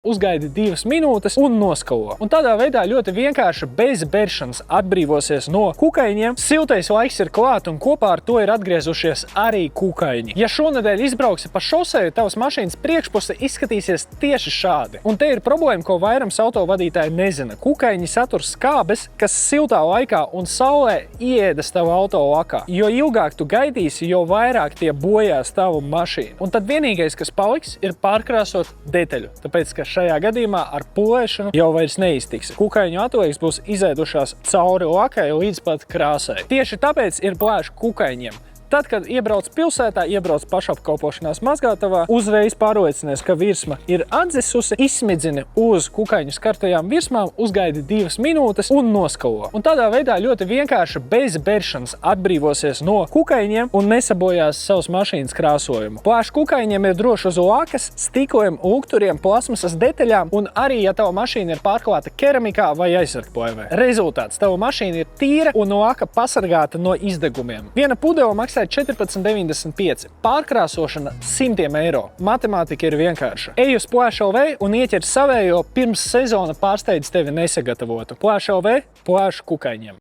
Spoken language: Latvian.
Uzgaidi 2 minūtes un noskalo. Un tādā veidā ļoti vienkārši bez beršanas atbrīvosies no kukaiņiem. Siltais laiks ir klāt un kopā ar to ir atgriezušies arī kukaiņi. Ja šonedēļ izbrauksi pa šoseju, tavas mašīnas priekšpuse izskatīsies tieši šādi. Un te ir problēma, ko vairums autovadītāji nezina. Kukaiņi satur skābes, kas siltā laikā un saulē ieēdas tavu auto lakā. Jo ilgāk tu gaidīsi, jo vairāk tie bojās tavu mašīnu. Un tad vienīgais, kas paliks, ir pārkrāsot detaļu. Tāpēc, ka šajā gadījumā ar pulēšanu jau vairs neiztiks. Kukaiņu atliekas būs izēdušās cauri lakai līdz pat krāsai. Tieši tāpēc ir plēši kukaiņiem. Tad, kad iebrauc pilsētā, iebrauc pašapkalpošanās mazgātavā, uzreiz pārliecinies, ka virsma ir atdzisusi, izsmidzini uz kukaiņu skartajām virsmām, uzgaidi 2 minūtes un noskalo. Un tādā veidā ļoti vienkārši bez beršanas atbrīvosies no kukaiņiem un nesabojās savas mašīnas krāsojumu. Plēši kukaiņiem ir droši uz lakas, stikliem, lukturiem, plasmasas detaļām un arī, ja tava mašīna ir pārklāta keramikā vai aizsargplēvē. Rezultāts: tava mašīna ir tīra un laka pasargāta no izdegumiem. Viena pudele maksā 14,95. Pārkrāsošana €100. Matemātika ir vienkārša. Ej uz Plēš LV un ieķer savējo pirms sezona pārsteidz tevi nesagatavotu. Plēš LV, plēš kukaiņiem.